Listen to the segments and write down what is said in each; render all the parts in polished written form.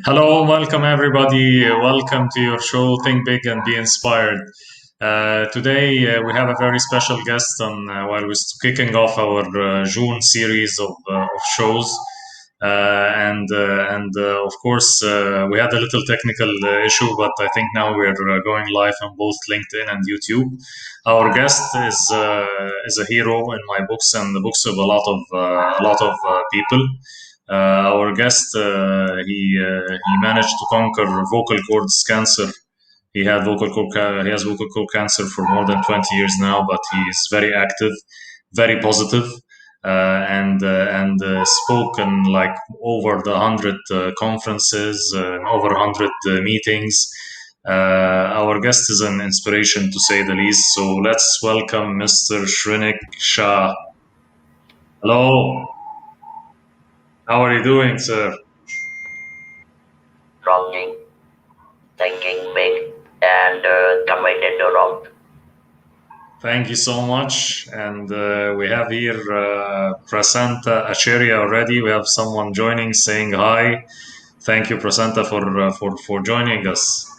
Hello, welcome everybody. Welcome to your show, Think Big and Be Inspired. Today we have a very special guest on while we're kicking off our June series of shows. Of course, we had a little technical issue, but I think now we're going live on both LinkedIn and YouTube. Our guest is a hero in my books and the books of a lot of people. Our guest, he managed to conquer vocal cords cancer. He has vocal cord cancer for more than 20 years now, but he is very active, very positive, and spoke in like over the 100 conferences, over 100 meetings. Our guest is an inspiration to say the least. So let's welcome Mr. Shrenik Shah. Hello, how are you doing, sir? Rocking, thinking big, and committed to rock. Thank you so much. And we have here Prasanta Acharya already. We have someone joining saying hi. Thank you, Prasanta, for joining us.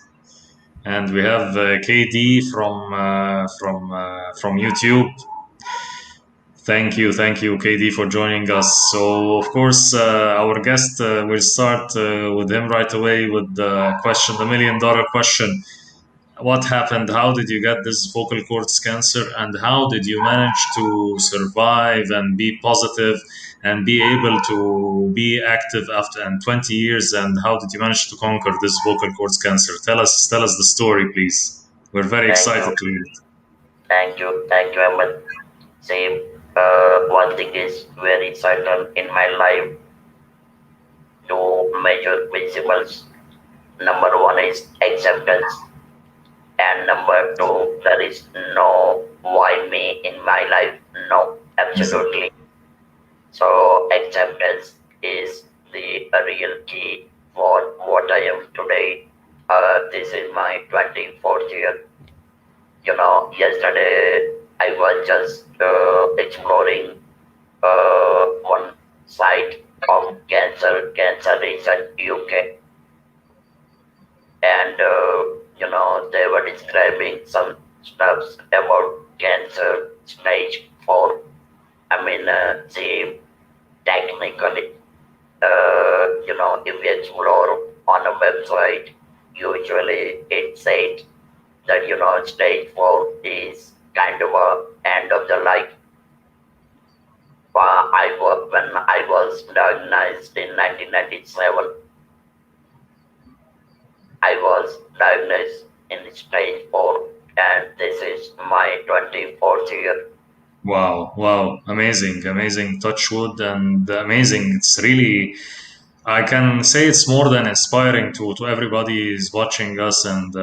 And we have KD from YouTube. Thank you, KD, for joining us. So, of course, our guest will start with him right away with the question, the million-dollar question. What happened? How did you get this vocal cords cancer, and how did you manage to survive and be positive and be able to be active after and 20 years? And how did you manage to conquer this vocal cords cancer? Tell us the story, please. We're very Thank excited you, to hear it. thank you, Ahmed. Same. One thing is very certain in my life: two major principles. Number one is acceptance, and number two, there is no why me in my life. No, Amazing. absolutely. So acceptance is the real key for what I am today. This is my 24th year. Yesterday I was just exploring one site of cancer research UK, and they were describing some stuffs about cancer stage 4. I mean, see, technically, if you explore on a website, usually it says that stage 4 is kind of a end of the life. When I was diagnosed in 1997, I was diagnosed in stage 4, and this is my 24th year. Wow, amazing, touch wood, and amazing. It's really, I can say it's more than inspiring to everybody who's watching us, and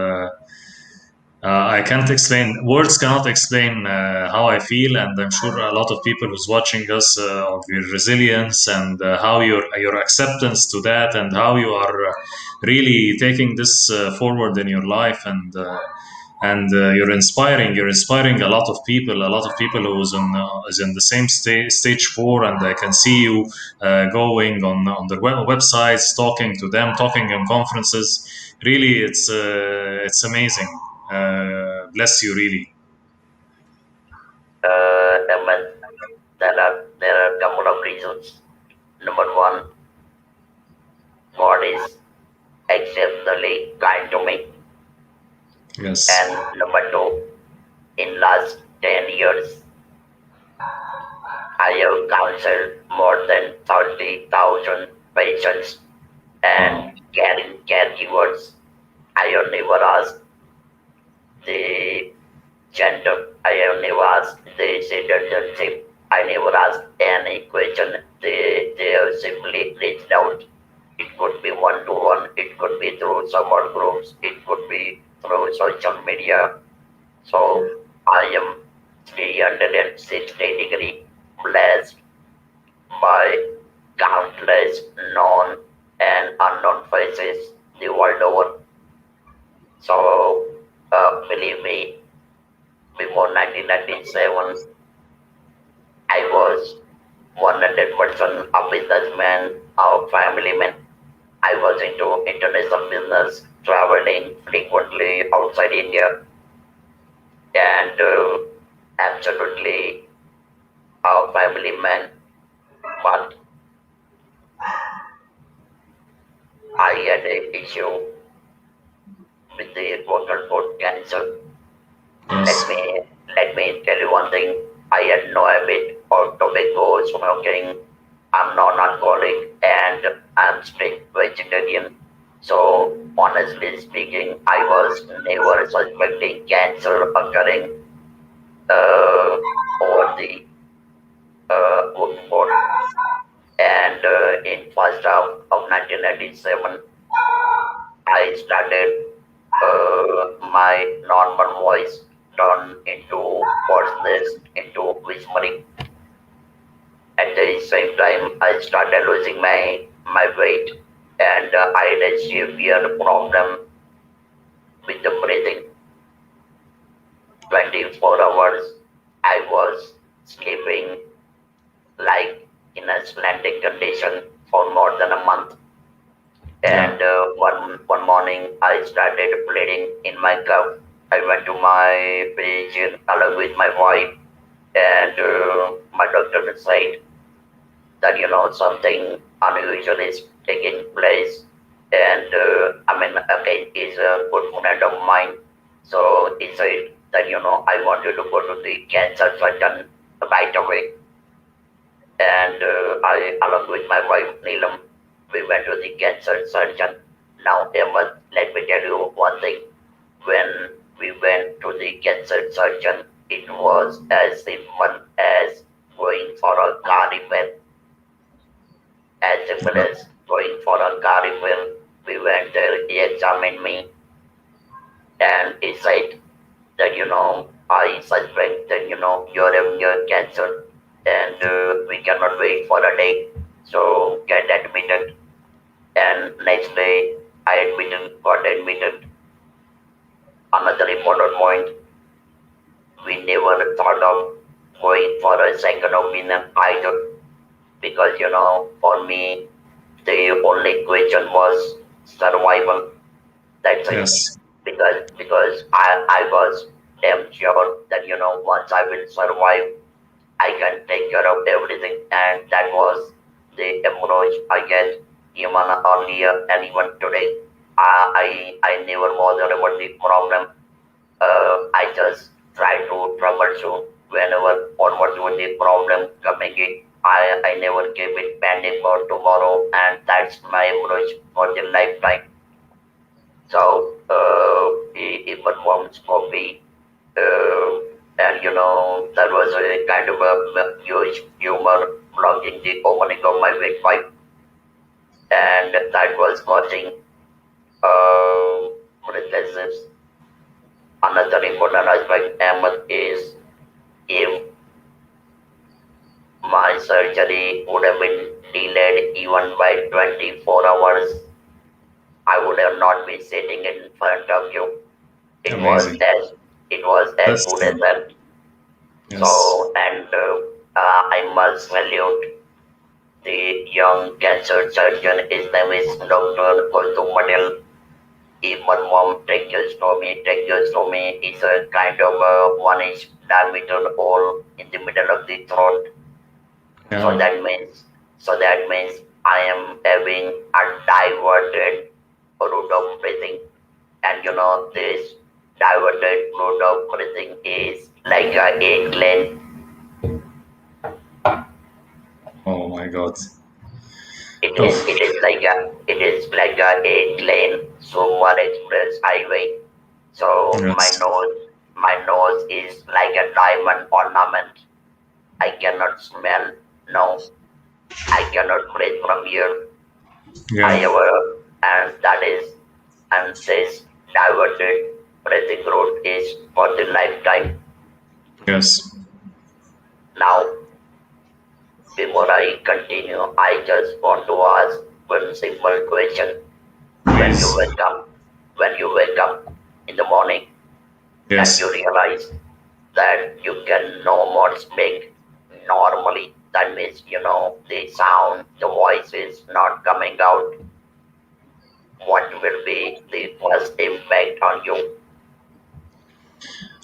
I can't explain. Words cannot explain how I feel, and I'm sure a lot of people who's watching us of your resilience and how your acceptance to that, and how you are really taking this forward in your life, and you're inspiring a lot of people, who's in is in the same stage 4, and I can see you going on their websites, talking to them, talking in conferences. Really, it's amazing. Bless you, really. Ahmed, there are a couple of reasons. Number one, God is exceptionally kind to me, Yes. and number two, in last 10 years, I have counseled more than 30,000 patients and Wow. caregivers. I have never asked the gender. I have never asked the citizenship. I never asked any question. They have simply reached out. It could be one to one, it could be through support groups, it could be through social media. So I am 360-degree blessed by countless known and unknown faces the world over. So believe me, before 1997, I was 100% a businessman, a family man. I was into international business, traveling frequently outside India, and absolutely a family man. But I had a issue with the vocal cord cancer. Let Yes. me let me tell you one thing. I had no habit of tobacco smoking. I'm non-alcoholic and I'm strict vegetarian. So honestly speaking, I was never suspecting cancer occurring uh, over the vocal cord. And in first half of 1997, I started my normal voice turned into hoarseness, into whispering. At the same time, I started losing my weight, and I had a severe problem with the breathing. 24 hours, I was sleeping like in a slanting condition for more than a month. Yeah. And one morning, I started bleeding in my cough. I went to my physician along with my wife, and my doctor said that something unusual is taking place. And I mean, okay, he's a good friend of mine, so he said that I want you to go to the cancer surgeon right away. And I, along with my wife Neelam, we went to the cancer surgeon. Now, Emma, let me tell you one thing. When we went to the cancer surgeon, it was as simple as going for a car repair. As simple Yeah. as going for a car repair. We went there, he examined me, and he said that I suspect that you're having a cancer, and we cannot wait for a day, so get admitted. And next day I got admitted. Another important point, we never thought of going for a second opinion either, because for me the only question was survival. That's it. Yes. Because I was damn sure that once I will survive, I can take care of everything, and that was the approach I get even earlier and even today. I never bother about the problem. I just try to troubleshoot whenever or whatever the problem coming in. I never keep it pending for tomorrow, and that's my approach for the lifetime. So he performs copy, uh, and that was a kind of a huge humor blocking the opening of my windpipe, and that was causing breathlessness. Another important aspect, Ahmed, is if my surgery would have been delayed even by 24 hours, I would have not been sitting in front of you. It was Amazing. as it was as That's good as true. that. Yes. So, and I must salute the young cancer surgeon. His name is Dr. Kulthum Patel. He performed tracheostomy. It's a kind of a 1 inch diameter hole in the middle of the throat. So Yeah. that means, I am having a diverted route of breathing, and this diverted route of breathing is like a eight lane. Oh my God. It Oh. is like a eight lane super express highway. So Yes. my nose is like a diamond ornament. I cannot smell. No, I cannot breathe from here. I Yeah. have and this diverted breathing route is for the lifetime. Yes. Now, before I continue, I just want to ask one simple question. When you Please. wake up, when you wake up in the morning and you Yes. realize that you can no more speak normally, that means the sound, the voice is not coming out. what will be the first impact on you?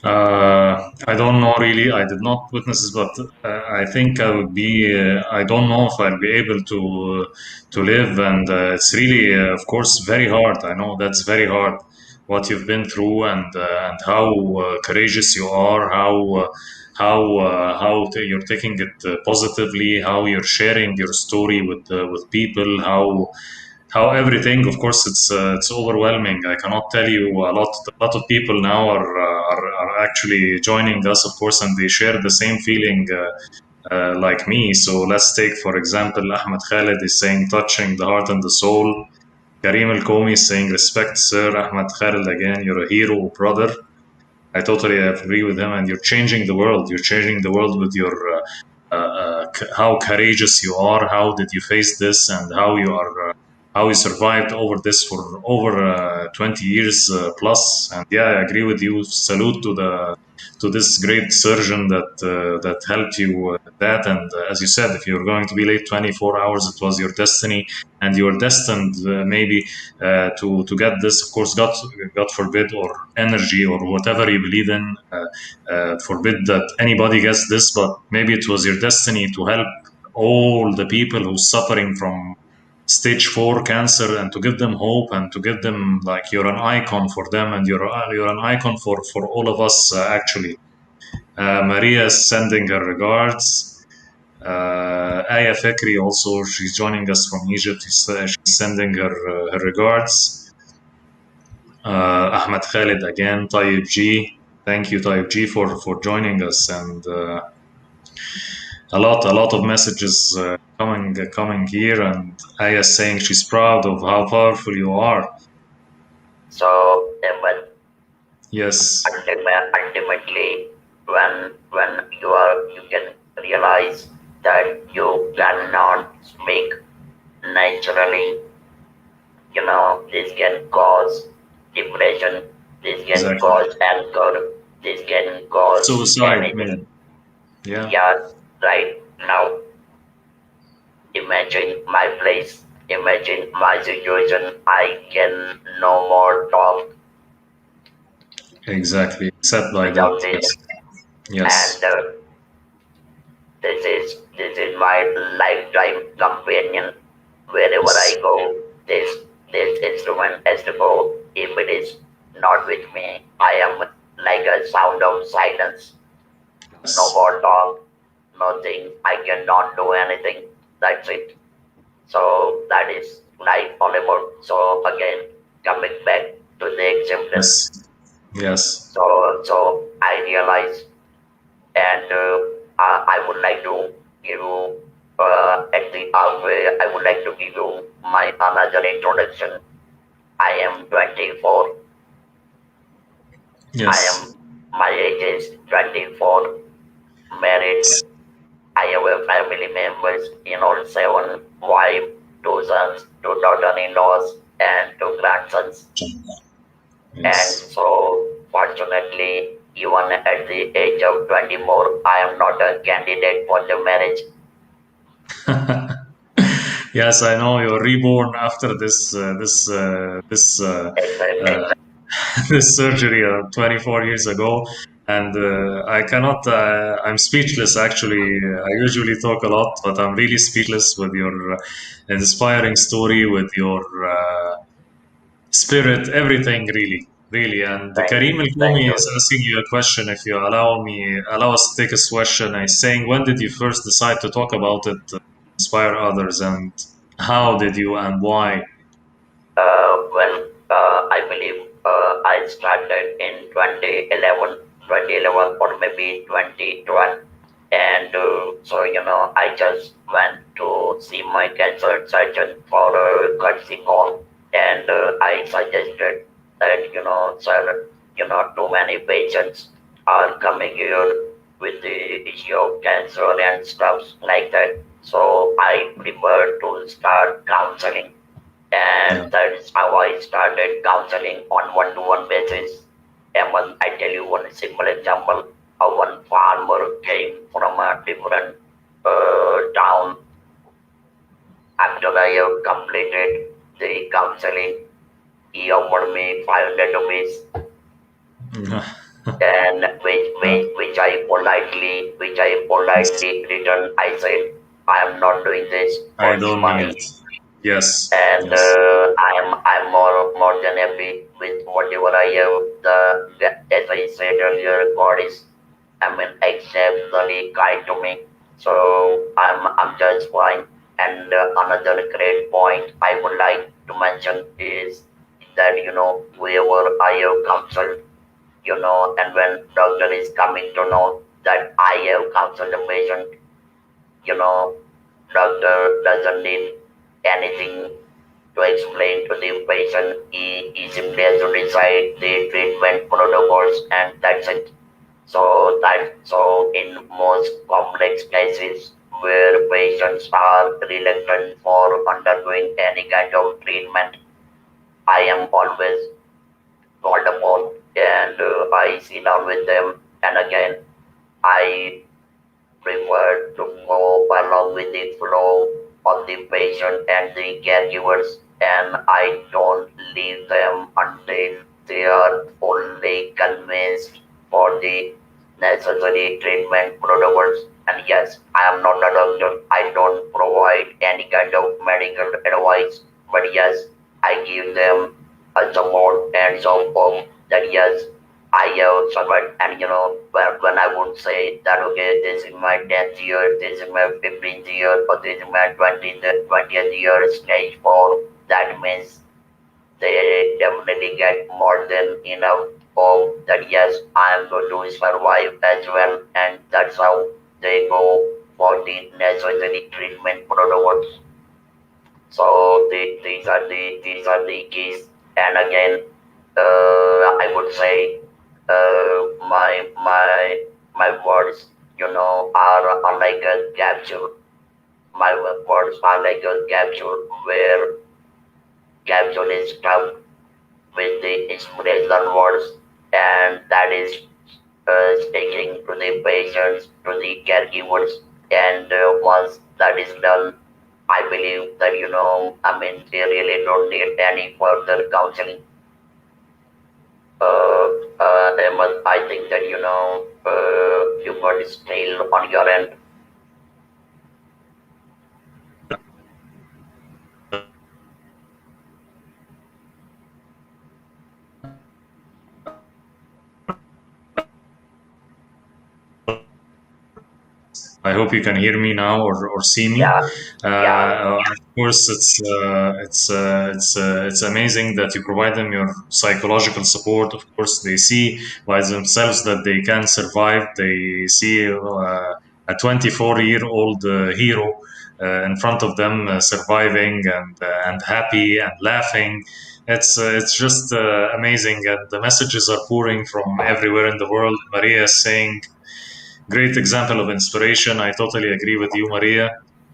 I don't know really. I did not witness this, but I think I would be. I don't know if I'll be able to live, and it's really, of course, very hard. I know that's very hard. What you've been through, and how courageous you are, how you're taking it positively, how you're sharing your story with people, how everything. Of course, it's overwhelming. I cannot tell you. A lot of people now are actually joining us, of course, and they share the same feeling like me. So let's take, for example, Ahmed Khaled is saying touching the heart and the soul. Karim Al Komi is saying respect, sir. Ahmed Khaled again, you're a hero, brother. I totally agree with him. And you're changing the world. You're changing the world with your how courageous you are. How did you face this, and how you survived over this for over 20 years plus. And yeah, I agree with you. Salute to this great surgeon that helped you that. And as you said, if you're going to be late 24 hours, it was your destiny, and you were destined maybe to get this. Of course, God forbid, or energy, or whatever you believe in, forbid that anybody gets this, but maybe it was your destiny to help all the people who's suffering from stage 4 cancer, and to give them hope, and to give them, like, you're an icon for them, and you're an icon for all of us actually. Maria is sending her regards. Aya Fekri also, she's joining us from Egypt. She's sending her regards. Ahmed Khalid again, Tayyib G. Thank you, Tayyib G, for joining us. And a lot of messages coming here. And Aya saying she's proud of how powerful you are. So, but Yes, ultimately, when you can realize that you cannot speak naturally, this can cause depression, this can exactly. cause anger, this can cause Suicide, anything. maybe. Yeah. Yeah, right now, imagine my place, imagine my situation. I can no more talk Exactly. Set by without that. this, Yes. Yes. and this is my lifetime companion. Wherever I Yes. go, this instrument has to go. If it is not with me, I am like a sound of silence. No Yes. more talk, nothing. I cannot do anything. That's it. So that is life all about. So again, coming back to the example. Yes. Yes. So I realize, and I would like to give you at the halfway. I would like to give you my another introduction. I am 24. I Yes. am My age is 24. Married. I have a family members, seven wife, two sons, two daughter-in-laws, and two grandsons. And Yes. so, fortunately, even at the age of 24, I am not a candidate for the marriage. Yes, I know you're reborn after Exactly. uh, this surgery 24 years ago, and I cannot. I'm speechless. Actually, I usually talk a lot, but I'm really speechless with your inspiring story, with your spirit, everything, really, really. And Karim Al Thank Komi is you. asking you a question. If you allow us to take his question. He's saying, when did you first decide to talk about it, inspire others, and how did you and why? I believe I started in 2011 or maybe 2012. And I just went to see my cancer surgeon for a courtesy call. And I suggested that, sir, too many patients are coming here with the issue of cancer and stuff like that. So I prefer to start counseling, Yeah. and that is how I started counseling on one-to-one basis. And when I tell you one simple example, one farmer came from a different town after I have completed the counseling. He offered me 500 rupees, and which I Yes, politely returned. I said, I am not doing this I for the don't need money, it. Yes, and yes. I'm more than happy with whatever I have. As I said earlier, God is, I mean, exceptionally kind to me, so I'm just fine. And another great point I would like to mention is that whoever I have counseled, and when doctor is coming to know that I have counseled the patient, you know, doctor doesn't need anything to explain to the patient. He simply has to decide the treatment protocols, and that's it. So in most complex cases where patients are reluctant for undergoing any kind of treatment, I am always called upon, and I sit down with them, and again I prefer to go along with the flow of the patient and the caregivers, and I don't leave them until they are fully convinced for the necessary treatment protocols. And yes, I am not a doctor. I don't provide any kind of medical advice, but yes, I give them a support and some hope that yes, I have survived. And when I would say that, okay, this is my 10th year, this is my 15th year, or this is my 20th year stage 4, that means they definitely get more than enough hope that yes, I am going to survive as well, and that's how they go for the necessary treatment protocols. So these are the keys. And again, I would say my words, are like a capsule. My words are like a capsule where capsule is stuffed with the inspirational words, and that is sticking to the patients, to the caregivers, and once that is done, I believe that I mean, they really don't need any further counseling. Ahmed, I think that you got still on your end. I hope you can hear me now or see me. Yeah, yeah, Of course, it's amazing that you provide them your psychological support. Of course, they see by themselves that they can survive. They see a 24-year-old hero in front of them, surviving and happy and laughing. It's just amazing, and the messages are pouring from everywhere in the world. Maria is saying, great example of inspiration. I totally agree with you, Maria.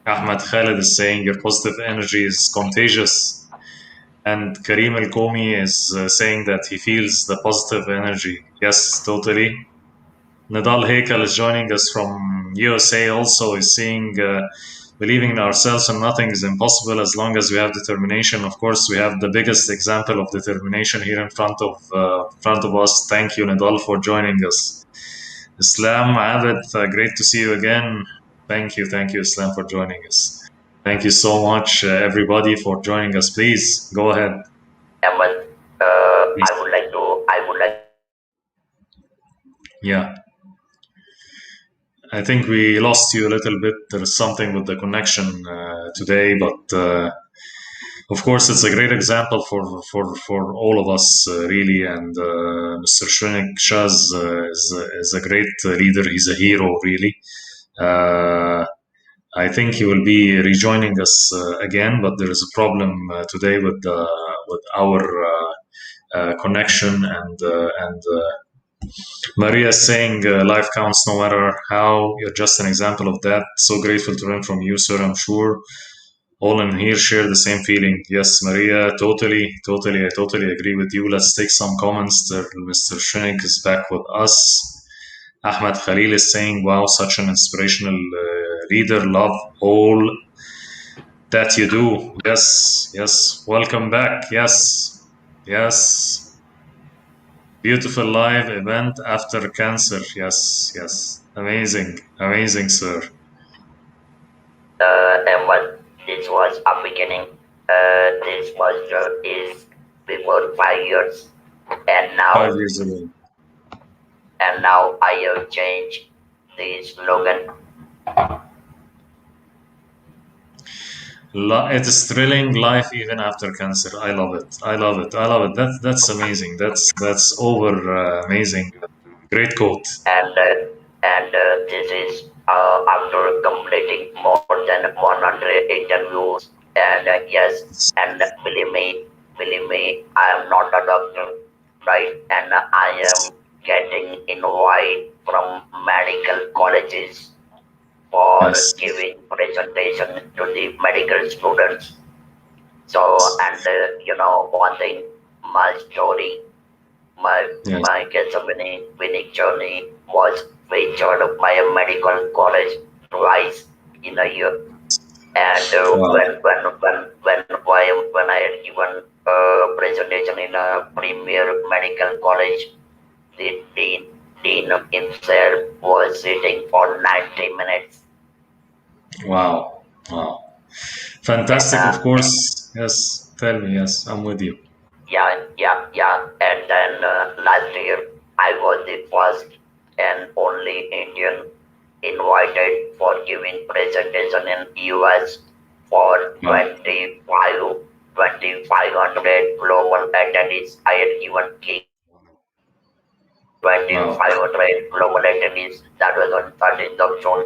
Ahmed Khalid is saying your positive energy is contagious. And Karim El Komi is saying that he feels the positive energy. Yes, totally. Nadal Hekel is joining us from USA also, is saying, believing in ourselves and nothing is impossible as long as we have determination. Of course, we have the biggest example of determination here in front of us. Thank you, Nadal, for joining us. Islam Abed, great to see you again. Thank you, Islam, for joining us. Thank you so much, everybody, for joining us. Please go ahead. Ahmed, Please. I would like. Yeah, I think we lost you a little bit. There is something with the connection today, but of course, it's a great example for all of us, really. And Mr. Shrenik Shah is a great leader. He's a hero, really. Uh, I think he will be rejoining us again, but there is a problem today with our connection, and Maria is saying life counts no matter how. You're just an example of that. So grateful to learn from you, sir. I'm sure all in here share the same feeling. Yes, Maria, I totally agree with you. Let's take some comments. Mr. Shrenik is back with us. Ahmed Khalil is saying, wow, such an inspirational leader. Love all that you do. Yes, yes. Welcome back. Yes. Yes. Beautiful live event after cancer. Yes, yes. Amazing, amazing, sir. And what this was a beginning. This was is before 5 years, and 5 years ago. now I have changed the slogan. It is thrilling life even after cancer. I love it. I love it. I love it. That's amazing. That's over amazing. Great quote. And this is after completing more than 100 interviews. And yes, and believe me, I am not a doctor, right? And I am getting invited from medical colleges for Yes. giving presentation to the medical students. So, and one thing, my story, Yes. my winning journey was featured by a medical college twice in a year. And Wow. when I had given a presentation in a premier medical college, the dean himself was sitting for 90 minutes. Wow. Wow. And Fantastic, of course. Yes. Tell me. Yes, I'm with you. yeah. And then last year, I was the first and only Indian invited for giving presentation in US for Wow. 2,500 global attendees. I had given Wow. 2,500 global attendees. That was on 13th of June.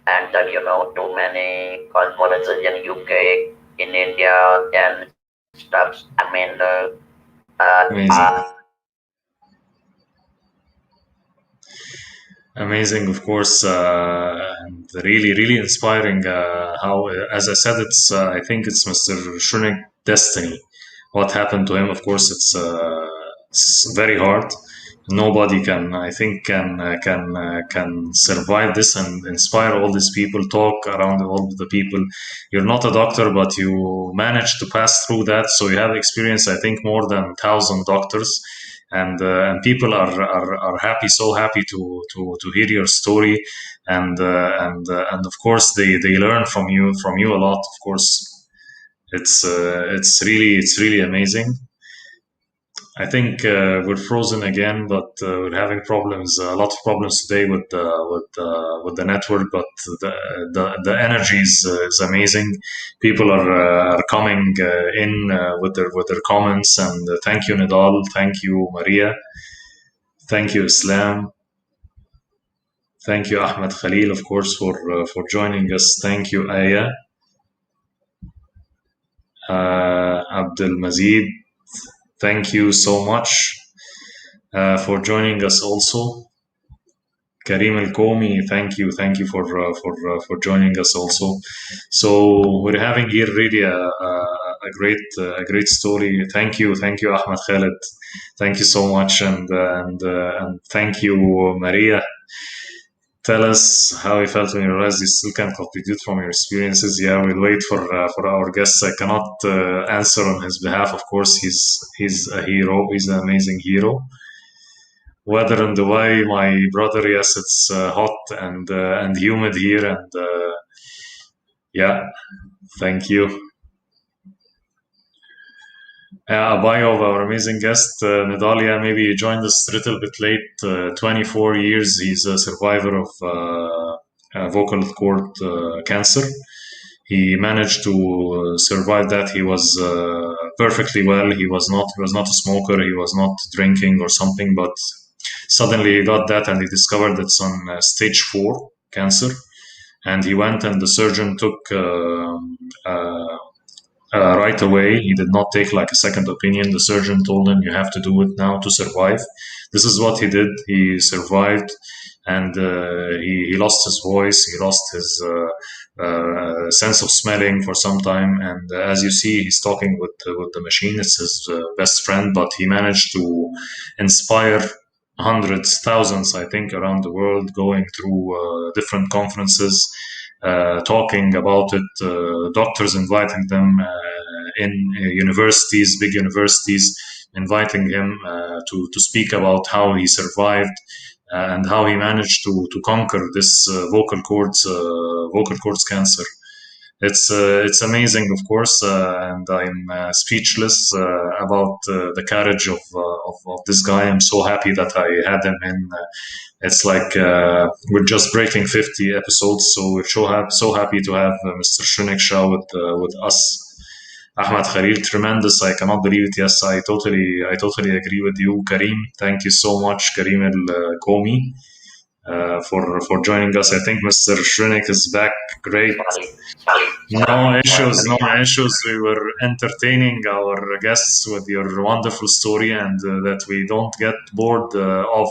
And then, too many conferences in UK, in India, and stuff. I mean, Amazing. Amazing, of course, and really, really inspiring. How, as I said, I think it's Mr. Shrenik destiny. What happened to him, of course, it's very hard. Nobody can, I think, can survive this and inspire all these people. Talk around all the people. You're not a doctor, but you managed to pass through that, so you have experience. I think more than 1,000 doctors and people are happy, so happy to hear your story, and of course they learn from you a lot. Of course, it's really amazing. I think we're frozen again, but we're having problems, a lot of problems today with the network. But the energy is amazing. People are coming in with their comments, and thank you, Nidal. Thank you, Maria. Thank you, Islam. Thank you, Ahmed Khalil, of course, for joining us. Thank you, Aya, Abdul Mazid. Thank you so much for joining us also. Karim Al Komi, thank you for joining us also. So we're having here really a great story. Thank you, Ahmed Khaled. Thank you so much, and thank you, Maria. Tell us how you felt when you realized you still can't contribute from your experiences. Yeah, we'll wait for our guests. I cannot answer on his behalf. Of course, he's a hero. He's an amazing hero. Weather in Dubai, my brother. Yes, it's hot and humid here, and yeah, thank you. A bio of our amazing guest, Nidalia. Maybe you joined us a little bit late. 24 years. He's a survivor of vocal cord cancer. He managed to survive that. He was perfectly well. He was not a smoker. He was not drinking or something. But suddenly he got that, and he discovered it's on stage 4 cancer. And he went, and the surgeon took right away. He did not take like a second opinion. The surgeon told him, "You have to do it now to survive." This is what he did. He survived, and he lost his voice. He lost his sense of smelling for some time. And as you see, he's talking with the machine. It's his best friend, but he managed to inspire hundreds, thousands, I think, around the world, going through different conferences, talking about it, doctors inviting them in universities, big universities, inviting him to speak about how he survived and how he managed to conquer this vocal cords cancer. It's amazing, of course, and I'm speechless about the courage of this guy. I'm so happy that I had him in. It's like we're just breaking 50 episodes, so we're so happy to have Mr. Shrenik Shah with us. Ahmed Khalil, tremendous. I cannot believe it. Yes, I totally agree with you, Kareem. Thank you so much, Kareem El Komi, for joining us. I think Mr. Shrenik is back. Great. No issues, no issues. We were entertaining our guests with your wonderful story and that we don't get bored of.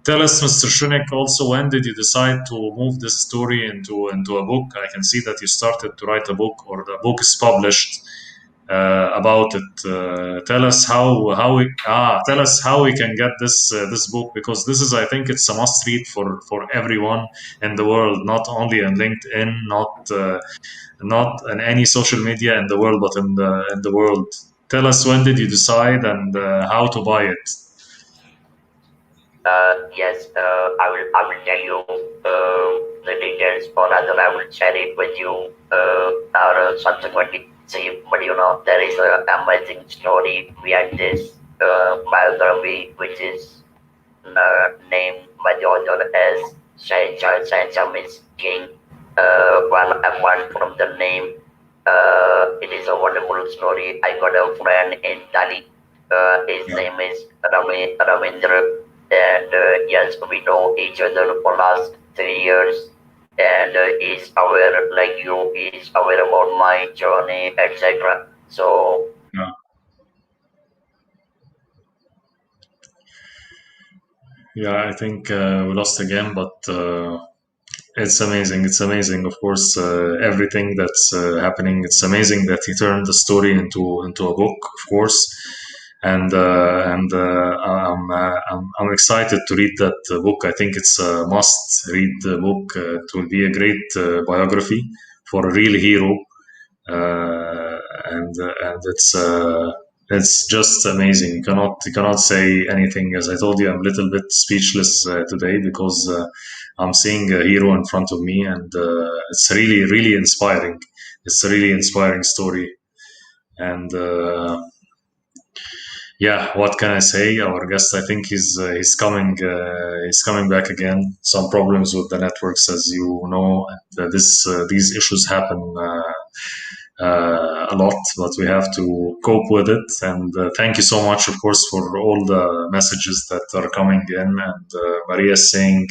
Tell us, Mr. Shrenik, also when did you decide to move this story into a book? I can see that you started to write a book or the book is published about it. Tell us how we can get this book because this is I think it's a must read for everyone in the world, not only on LinkedIn, not in any social media in the world, but in the world. Tell us when did you decide and how to buy it. Yes, I will tell you the details, or rather, I will share it with you or subsequently. See, but there is an amazing story behind this biography, which is named by the author as Shah means King. Well, apart from the name, it is a wonderful story. I got a friend in Delhi. His Yeah, name is Ravindra, and yes, we know each other for last 3 years. And he's aware, like you, he's aware about my journey, etc. So yeah, yeah. I think we lost again, but it's amazing. It's amazing. Of course, everything that's happening. It's amazing that he turned the story into a book. Of course, and I'm excited to read that book. I think it's a must-read book. It will be a great biography for a real hero, and it's just amazing. You cannot say anything. As I told you, I'm a little bit speechless today because I'm seeing a hero in front of me, and it's really inspiring. It's a really inspiring story, and yeah, what can I say? Our guest, I think he's coming back again. Some problems with the networks, as you know. These issues happen a lot, but we have to cope with it. And thank you so much, of course, for all the messages that are coming in. And Maria is saying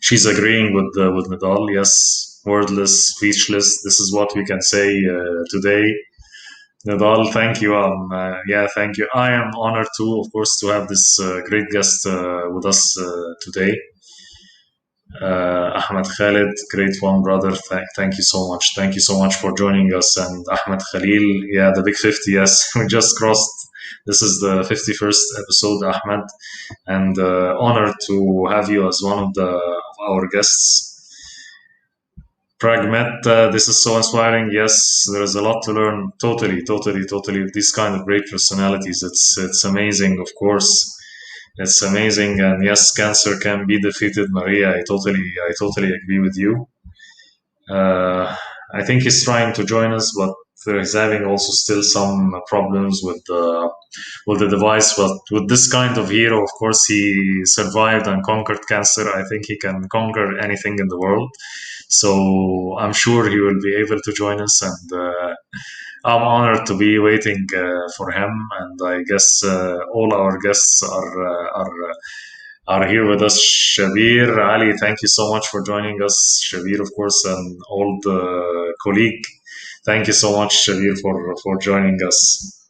she's agreeing with Nadal. Yes, wordless, speechless. This is what we can say today. Nadal, thank you. Yeah, thank you. I am honored too, of course, to have this great guest with us today. Ahmed Khalid, great one, brother. Thank you so much. Thank you so much for joining us. And Ahmed Khalil, yeah, the big 50, yes, we just crossed. This is the 51st episode, Ahmed, and honored to have you as one of our guests. Pragmat, this is so inspiring. Yes, there is a lot to learn. Totally. These kind of great personalities. It's amazing, of course. It's amazing, and yes, cancer can be defeated, Maria. I totally agree with you. Uh, I think he's trying to join us, but he's having also still some problems with the device. But with this kind of hero, of course, he survived and conquered cancer. I think he can conquer anything in the world. So I'm sure he will be able to join us, and I'm honored to be waiting for him. And I guess all our guests are here with us. Shabir, Ali, thank you so much for joining us. Shabir, of course, an old colleague. Thank you so much, Shabir, for joining us.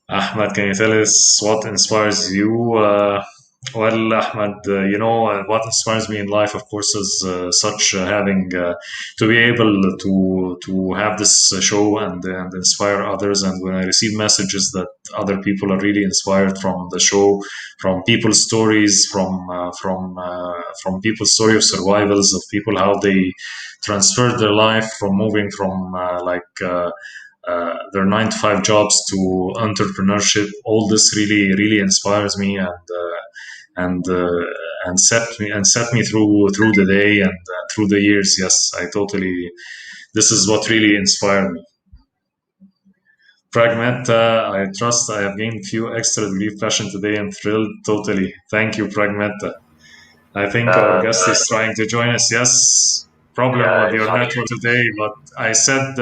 Ahmed, can you tell us what inspires you? Well, Ahmed, what inspires me in life, of course, is such having to be able to have this show and inspire others. And when I receive messages that other people are really inspired from the show, from people's stories, from people's story of survivals of people how they transferred their life from moving from their 9 to 5 jobs to entrepreneurship. All this really inspires me and uh, and set me through the day and through the years. Yes, I totally. This is what really inspired me. Pragmata, I trust I have gained few extra degree of passion today and thrilled totally. Thank you, Pragmata. I think our Uh, guest is trying to join us. Yes, problem with your Sorry. network today, but I said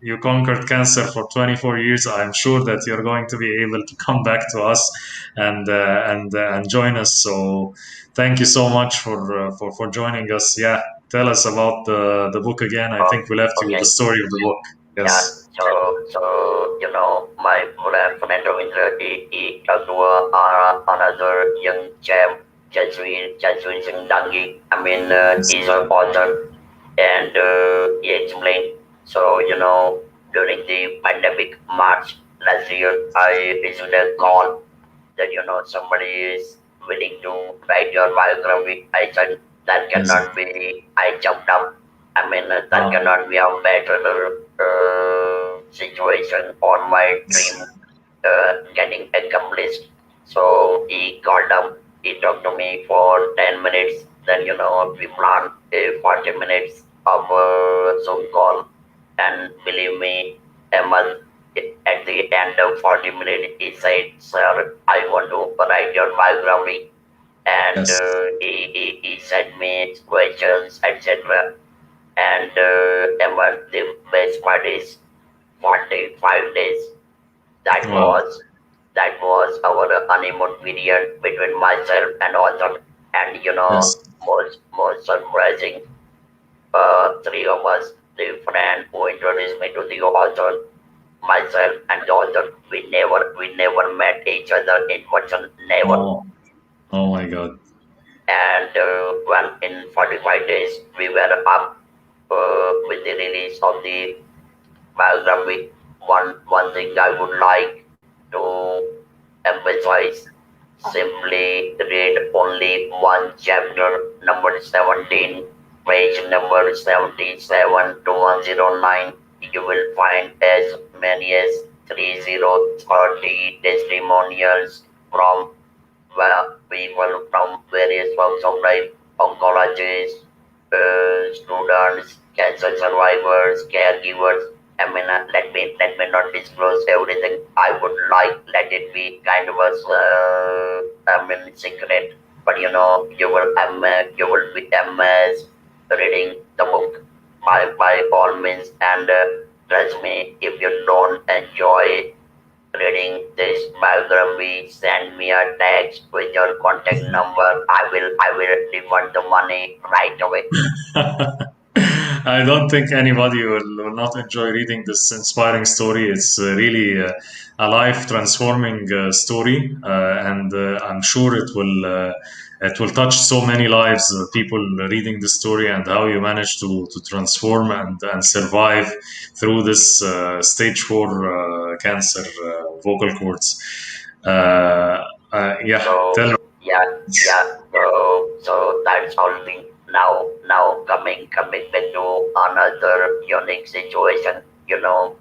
you conquered cancer for 24 years. I'm sure that you're going to be able to come back to us and join us. So thank you so much for joining us. Yeah, tell us about the book again. I think we left you with the Okay. story of the book. Yeah. Yes. So my friend Ravindra, he talked to another young chap, Jaswin Singh Dangi. I mean, Yes. he's an author, and he explained. So during the pandemic March last year, I received a call that somebody is willing to write your biography. I said that Yes. cannot be. I jumped up. I mean, that Wow. cannot be a better situation on my dream Yes. getting accomplished. So he called up. He talked to me for 10 minutes. Then we planned a 40 minutes of a Zoom call. And believe me, Ahmed, at the end of 40 minutes, he said, "Sir, I want to write your biography." And Yes. he sent me questions, etc. And Ahmed, the best part is 45 days. That Wow. was that was our honeymoon period between myself and author. And Yes. most surprising, three of us, the friend who introduced me to the author, myself and the author, we never met each other in person, never. Oh. Oh my God. And when in 45 days we were up with the release of the biography, one thing I would like to emphasize: simply read only one chapter, number 17, page number 77 to 109. You will find as many as 3030 testimonials from people from various walks of life, oncologists, students, cancer survivors, caregivers. I mean, let me not disclose everything. I would like let it be kind of a secret. But you will be amazed reading the book by all means. And trust me, if you don't enjoy reading this biography, send me a text with your contact number. I will refund the money right away. I don't think anybody will not enjoy reading this inspiring story. It's really a life transforming story, and I'm sure it will touch so many lives. People reading the story and how you managed to transform and survive through this stage 4 cancer vocal cords. Yeah, tell So me. yeah. So that's all me. Now coming back to another unique situation.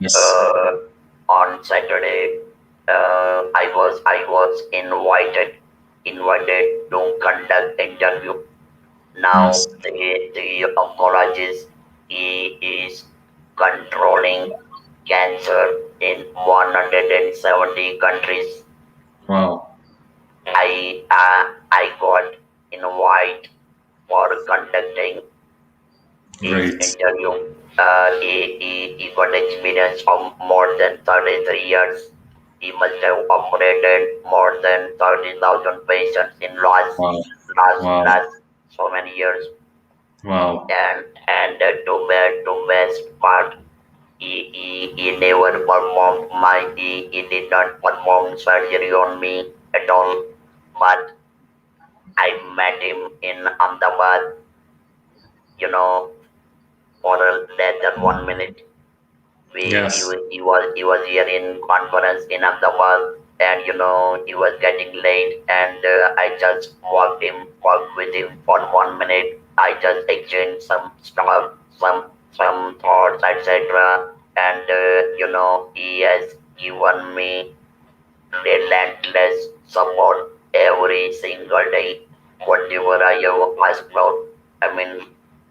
Yes, On Saturday, I was invited to conduct interview. yes. Now the oncologist, he is controlling cancer in 170 countries. Wow, I got invite for conducting his great. interview. He got experience of more than 33 years. He must have operated more than 30,000 patients in Wow. Wow. last so many years. Wow. And the best part, he never performed he did not perform surgery on me at all, but I met him in Ahmedabad, you know, for less than 1 minute. Yes. He was here in conference in Ahmedabad, and he was getting late, and I just walked with him for 1 minute. I just exchanged some stuff, some thoughts, etc. And he has given me relentless support every single day. Whatever I have asked about, I mean,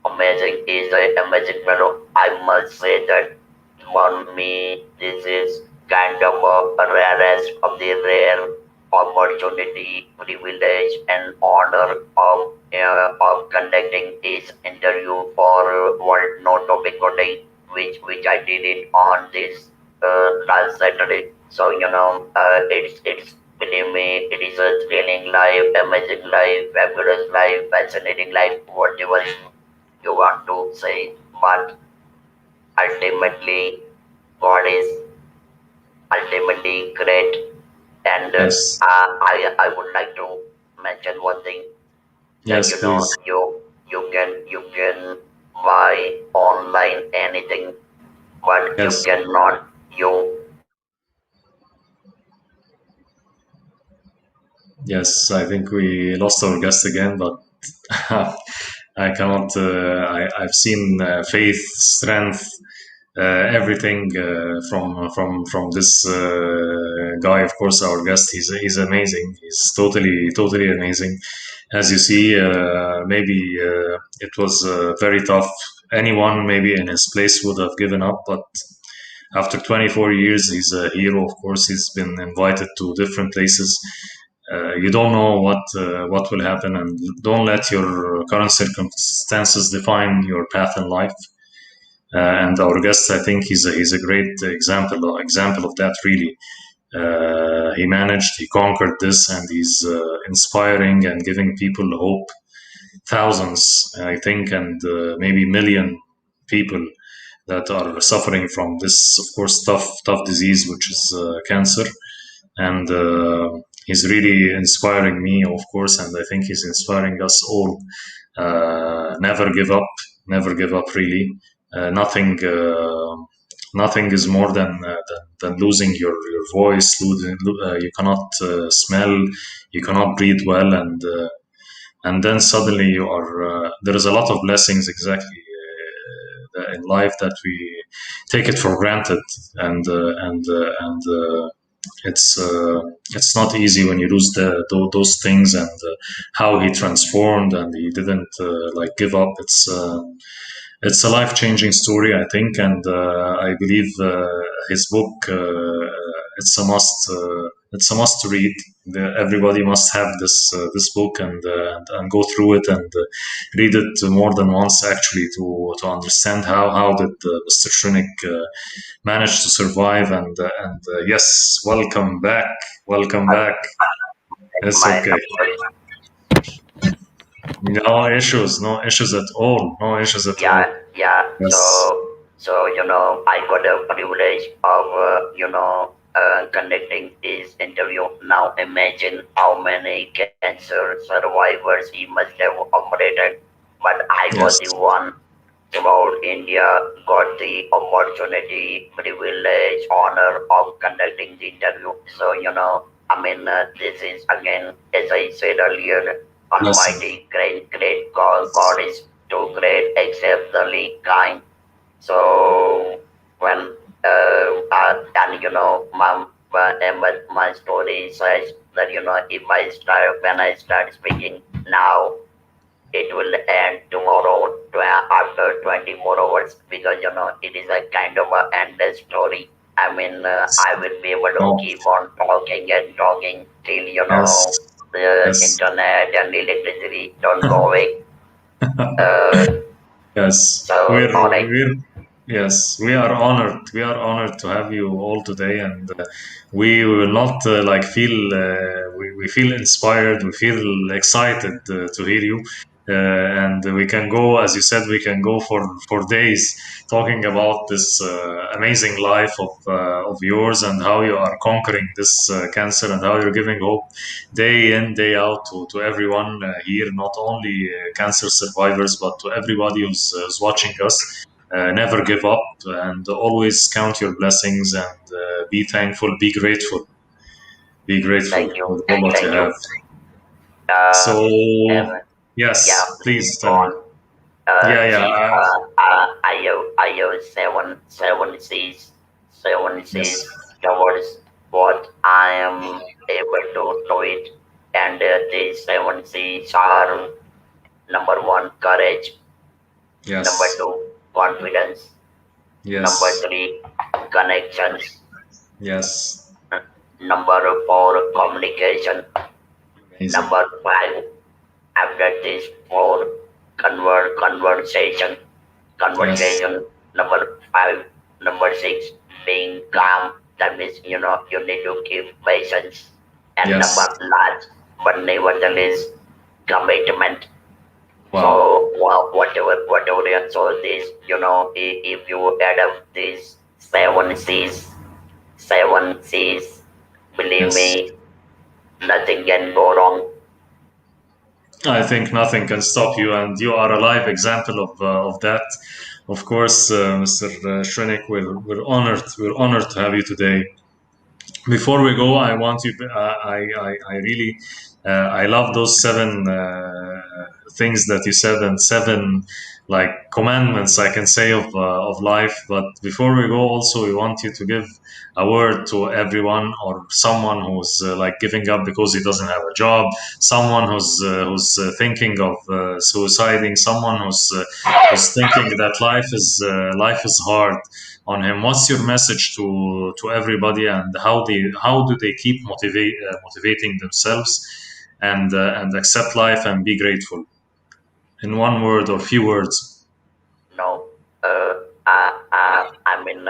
amazing is an amazing fellow. I must say that for me, this is kind of a rarest of the rare opportunity, privilege, and honor of conducting this interview for World No Topic Today, which I did it on this last Saturday. So it's believe me, it is a thrilling life, amazing life, fabulous life, fascinating life, whatever you want to say. But ultimately, God is ultimately great. And Yes. I would like to mention one thing that Yes, please. you can buy online anything, but you Yes. cannot you Yes, I think we lost our guest again, but I cannot. I've seen faith, strength, everything from this guy. Of course, our guest. He's amazing. He's totally amazing. As you see, maybe it was very tough. Anyone maybe in his place would have given up, but after 24 years, he's a hero. Of course, he's been invited to different places. You don't know what will happen, and don't let your current circumstances define your path in life. And our guest, I think, he's a great example of that. Really, he managed, he conquered this, and he's inspiring and giving people hope. Thousands, I think, and maybe million people that are suffering from this, of course, tough disease, which is cancer. And he's really inspiring me, of course, and I think he's inspiring us all. Never give up, never give up. Really, nothing is more than losing your voice. You cannot smell, you cannot breathe well, and then suddenly you are. There is a lot of blessings exactly in life that we take it for granted, and it's not easy when you lose those things, and how he transformed and he didn't like give up. It's a life changing story, I think, and I believe his book, it's a must. It's a must to read. Everybody must have this book, and go through it, and read it more than once, actually, to understand how did Mr. Shrenik manage to survive. And yes, welcome back. It's my okay. No issues at all. No issues at all. yeah. Yes, So I got a privilege of conducting this interview. Now imagine how many cancer survivors he must have operated. But I was yes, the one throughout India got the opportunity, privilege, honor of conducting the interview. So this is again, as I said earlier, blessing. Almighty, great God. God is too great, exceptionally kind. So when and my story says that if I start when I start speaking now, it will end tomorrow after 24 hours, because it is a kind of a endless story. I mean, I will be able to No, keep on talking and talking till yes, the yes. internet and electricity don't go away. Uh, Yes, so all right. yes, we are honored. We are honored to have you all today, and we will not like feel. We feel inspired. We feel excited to hear you. and we can go, as you said, we can go for days talking about this amazing life of yours and how you are conquering this cancer and how you're giving hope day in day out to everyone here, not only cancer survivors but to everybody who's watching us. Never give up and always count your blessings and be thankful, be grateful Thank you, with all what you thank have. you. Uh, So, and yeah, yes, please please go tell me. on. Yeah, yeah, See, I have seven C's, seven yes, C's towards what I am able to do it, and these seven C's are: number one, courage; number yes, two, confidence; number yes, three, connections; yes. number four, communication; Amazing. number five, after this four, conversation. Yes, Conversation number five, number six, being calm. That means you need to keep patience. And number yes. last, but nevertheless, commitment. Wow. So well, whatever so this, if you add up these seven C's, believe Yes. me, nothing can go wrong. I think nothing can stop you, and you are a live example of that. Of course, Mr. Shrenik, we're honored to have you today. Before we go, I want you. I really, I love those seven things that you said and seven like commandments I can say of life. But before we go, also we want you to give a word to everyone or someone who's like giving up because he doesn't have a job, someone who's thinking of suiciding, someone who's thinking that life is hard on him. What's your message to everybody, and how do they keep motivating themselves and accept life and be grateful? In one word or few words. No, I mean,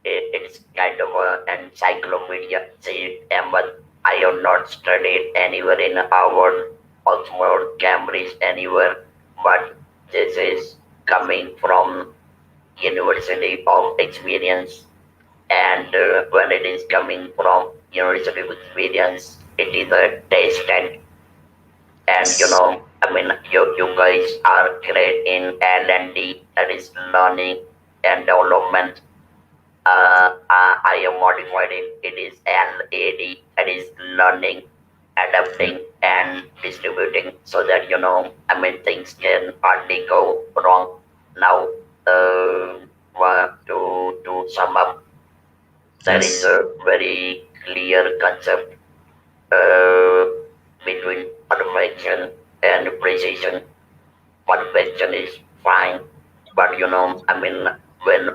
it's kind of an encyclopedia. See, but I have not studied anywhere in Harvard, Oxford, Cambridge, anywhere. But this is coming from University of Experience, and when it is coming from University of Experience, it is a tested. And Yes, I mean, you guys are great in L&D, that is learning and development. I am modified it is LAD, that is learning, yeah, adapting, and distributing, so that I mean, things can hardly go wrong. Now, to sum up, there is yes, a very clear concept uh, between perfection and precision. Perfection is fine, but I mean, when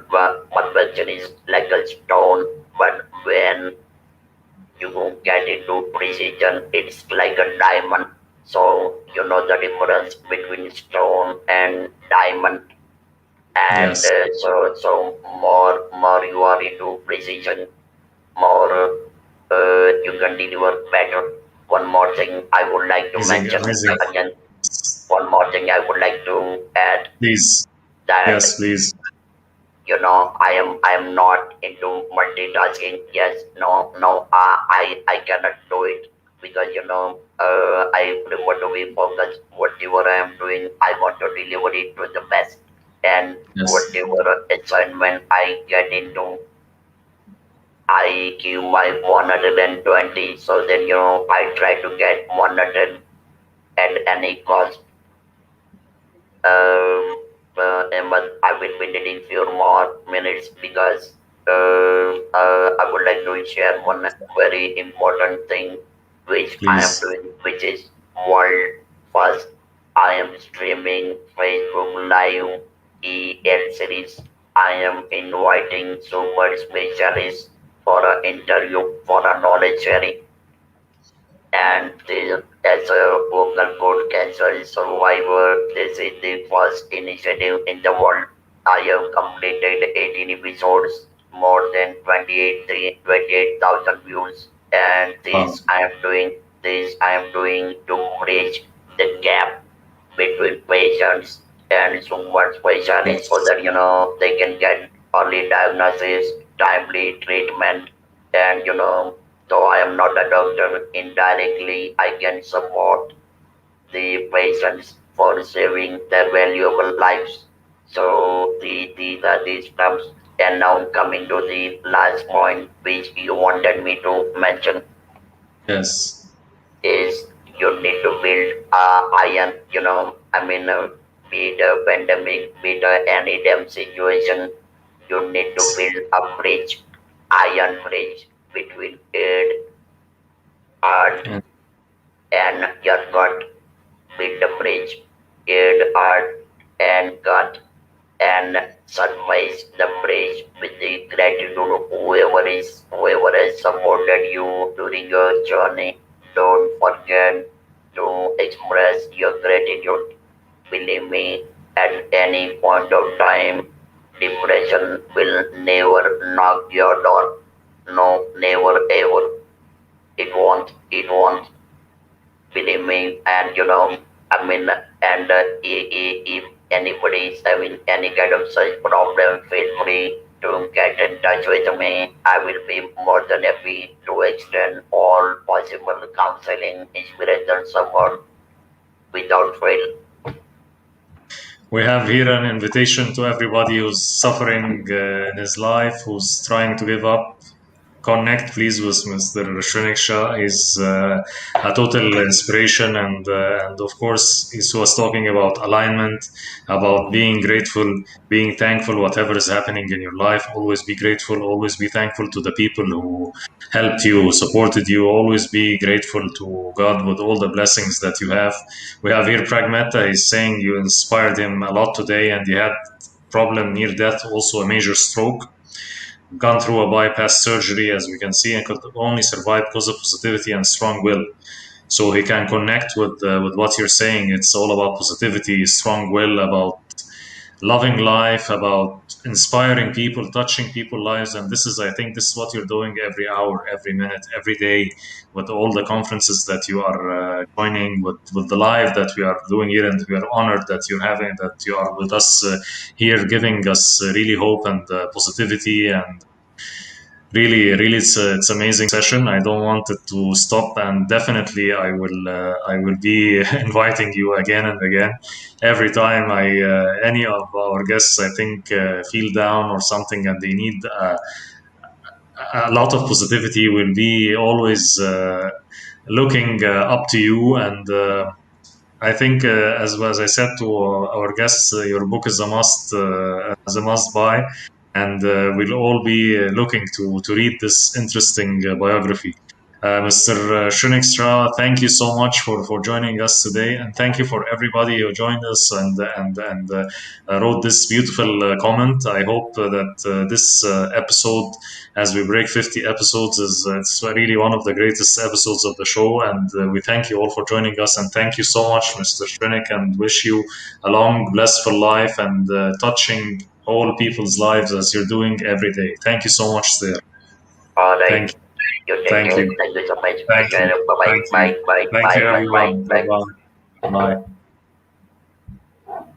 perfection is like a stone, but when you get into precision, it's like a diamond. So you know the difference between stone and diamond, and yes. so more you are into precision, more you can deliver better. One more thing I would like to Amazing, mention amazing. again. One more thing I would like to add, Please, that yes, please. I am not into multitasking. Yes, no, I cannot do it, because I prefer to be focused. Whatever I am doing, I want to deliver it to the best, and Yes, whatever assignment I get into, I give my 120. So then I try to get 100 at any cost. But I will be needing few more minutes, because I would like to share one very important thing which I am please. doing, which is world first. I am streaming Facebook Live EL series. I am inviting super specialists for an interview, for a knowledge sharing, and as a vocal cord cancer survivor, this is the first initiative in the world. I have completed 18 episodes, more than 28,000 views, and Wow. this I am doing to bridge the gap. between patients and someone's specialist so Yes. that they can get early diagnosis, timely treatment, and though I am not a doctor, indirectly I can support the patients for saving their valuable lives. So these are the steps. And now coming to the last point which you wanted me to mention Yes. is you need to build a iron, be it a pandemic, be it any damn situation, you need to build a bridge, iron bridge between it, art, And and your gut. Build a bridge, aid art, and gut, and surface the bridge with the gratitude of whoever has supported you during your journey. Don't forget to express your gratitude. Believe me, at any point of time, depression will never knock your door. No, never ever. It won't. It won't. Believe me. And and if anybody is having any kind of such problem, feel free to get in touch with me. I will be more than happy to extend all possible counseling, inspiration, support without fail. we have here an invitation to everybody who's suffering in his life, who's trying to give up. Connect, please, with Mr. Shrenik Shah. He's a total inspiration, and of course, he was talking about alignment, about being grateful, being thankful, whatever is happening in your life. Always be grateful. Always be thankful to the people who helped you, supported you. Always be grateful to God with all the blessings that you have. We have here Pragmata. He's saying you inspired him a lot today, and he had problem near death, also a major stroke, gone through a bypass surgery, as we can see, and could only survive because of positivity and strong will. So he can connect with what you're saying. It's all about positivity, strong will, about loving life, about inspiring people, touching people's lives. And this is, I think, this is what you're doing every hour, every minute, every day, with all the conferences that you are joining, with the live that we are doing here. And we are honored that you're having, that you are with us here, giving us really hope and positivity. And really, it's amazing session. I don't want it to stop, and definitely I will be inviting you again and again. Every time I any of our guests, I think, feel down or something, and they need a lot of positivity, will be always looking up to you. And I think, as I said to our guests, your book is a must buy, and we'll all be looking to read this interesting biography. Mr. Shrenik Shah, thank you so much for joining us today, and thank you for everybody who joined us and wrote this beautiful comment. I hope that this episode, as we break 50 episodes, is it's really one of the greatest episodes of the show. And we thank you all for joining us, and thank you so much, Mr. Shrenik, and wish you a long, blissful life and touching all people's lives as you're doing every day. Thank you so much, sir. All right. Thank you. You take Thank care. you. Thank you so much. Thank Take care. you. Bye bye. Thank you. Bye bye Thank bye you, bye bye everyone. bye. Bye bye. Bye.